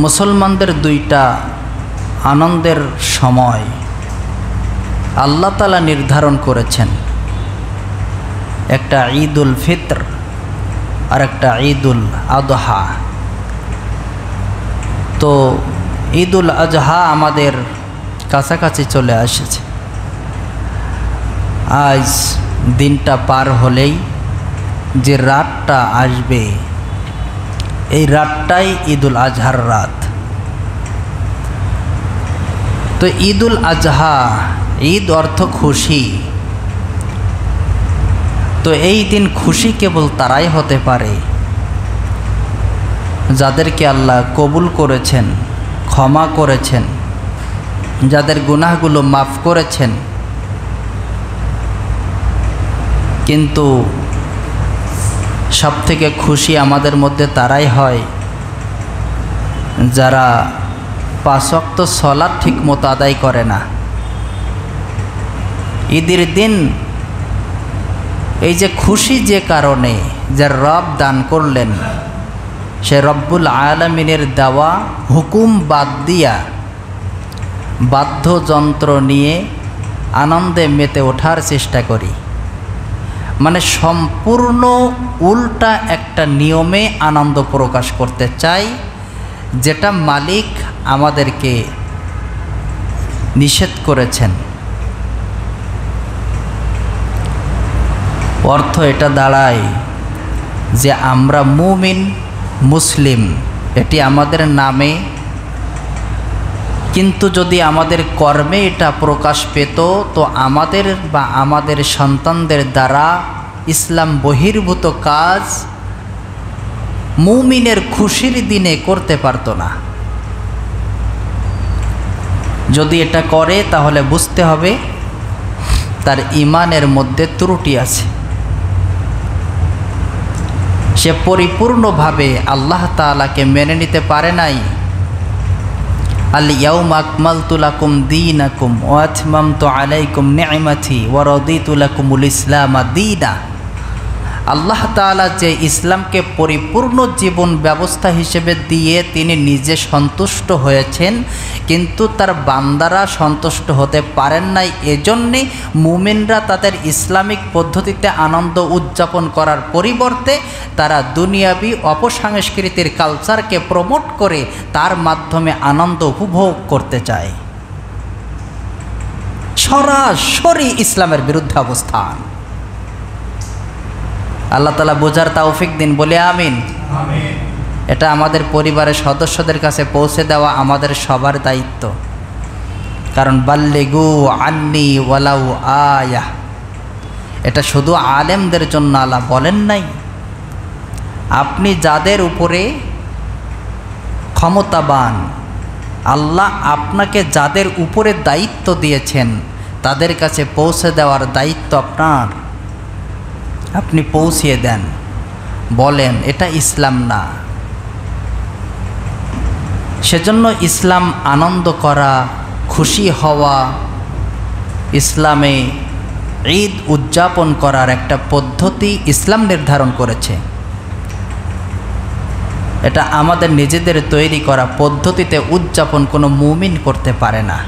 মুসলমানদের দুইটা আনন্দের সময় আল্লাহ তাআলা নির্ধারণ করেছেন, একটা ঈদুল ফিতর আর একটা ঈদুল আযহা। তো ঈদুল আযহা আমাদের কাছাকাছি চলে এসেছে। আজ দিনটা পার হলেই যে রাতটা আসবে, এই রাতটাই ঈদুল আজহার রাত। তো ঈদুল আজহা, ঈদ অর্থ খুশি। তো এই দিন খুশি কেবল তারাই হতে পারে যাদেরকে আল্লাহ কবুল করেছেন, ক্ষমা করেছেন, যাদের গুনাহগুলো মাফ করেছেন। কিন্তু সবথেকে খুশি আমাদের মধ্যে তারাই হয় যারা 5 ওয়াক্ত সালাত ঠিকমতো আদায় করে না। ঈদের দিন এই যে খুশি যে কারণে, যে রব দান করলেন, সে রব্বুল আলামিনের দেওয়া হুকুম বাদ দিয়া বাদ্যযন্ত্র নিয়ে আনন্দে মেতে ওঠার চেষ্টা করি। মানে সম্পূর্ণ উল্টা একটা নিয়মে আনন্দ প্রকাশ করতে চাই, যেটা মালিক আমাদেরকে নিষেধ করেছেন। অর্থ এটা দাঁড়ায় যে আমরা মুমিন, মুসলিম, এটি আমাদের নামে, কিন্তু যদি আমাদের কর্মে এটা প্রকাশ পেত তো আমাদের বা আমাদের সন্তানদের দ্বারা ইসলাম বহির্ভূত কাজ মুমিনের খুশির দিনে করতে পারত না। যদি এটা করে তাহলে বুঝতে হবে তার ঈমানের মধ্যে ত্রুটি আছে। সে পরিপূর্ণভাবে আল্লাহ তাআলাকে মেনে নিতে পারে নাই। আল ইয়াউমা আকমালতু লাকুম দীনাকুম ওয়া আতমামতু আলাইকুম নি'মাতি ওয়া রাদিতু লাকুমুল ইসলামা দীনা। আল্লাহ তাআলা যে ইসলামকে পরিপূর্ণ জীবন ব্যবস্থা হিসেবে দিয়ে তিনি নিজে সন্তুষ্ট হয়েছেন, কিন্তু তার বান্দারা সন্তুষ্ট হতে পারেন নাই। এজন্যে মুমিনরা তাদের ইসলামিক পদ্ধতিতে আনন্দ উদযাপন করার পরিবর্তে তারা দুনিয়াবি অপসংস্কৃতির কালচারকে প্রমোট করে তার মাধ্যমে আনন্দ উপভোগ করতে চায়। সরাসরি ইসলামের বিরুদ্ধে অবস্থান। আল্লাহ তাআলা বোঝার তৌফিক দিন, বলে আমিন। এটা আমাদের পরিবারের সদস্যদের কাছে পৌঁছে দেওয়া আমাদের সবার দায়িত্ব। কারণ বাল্লিগু আন্নি ওয়ালাউ আয়া, এটা শুধু আলেমদের জন্য আল্লাহ বলেন নাই। আপনি যাদের উপরে ক্ষমতাবান, আল্লাহ আপনাকে যাদের উপরে দায়িত্ব দিয়েছেন তাদের কাছে পৌঁছে দেওয়ার দায়িত্ব আপনার। আপনি পৌঁছিয়ে দেন, বলেন এটা ইসলাম না। সেজন্য ইসলাম আনন্দ করা, খুশি হওয়া, ইসলামে ঈদ উদযাপন করার একটা পদ্ধতি ইসলাম নির্ধারণ করেছে। এটা আমাদের নিজেদের তৈরি করা পদ্ধতিতে উদযাপন কোনো মুমিন করতে পারে না।